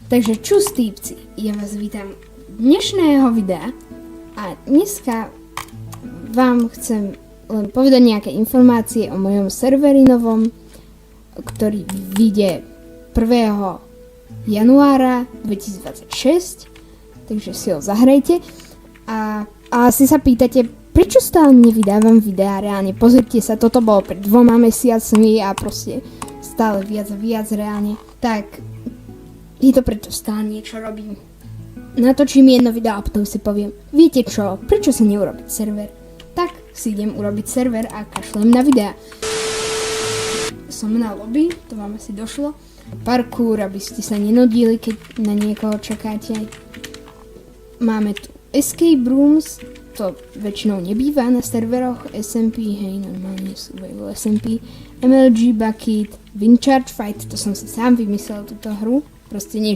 Takže čus týpci, ja vás vítam dnešného videa a dneska vám chcem len povedať nejaké informácie o mojom serveri novom, ktorý vyjde 1. januára 2026, takže si ho zahrajte a asi sa pýtate, prečo stále nevydávam videá reálne. Pozrite sa, toto bolo pred 2 mesiacmi a proste stále viac a viac reálne. Tak, je to preto stále niečo robím. Natočím jedno video a potom si poviem, viete čo, prečo sa neurobiť server? Tak si idem urobiť server a kašlem na videa. Som na lobby, to vám asi došlo. Parkour, aby ste sa nenudili, keď na niekoho čakáte. Máme tu escape rooms, to väčšinou nebýva na serveroch SMP, hej, normálne sú v SMP. MLG Bucket, Wincharge Fight, to som si sám vymyslel túto hru. Proste nie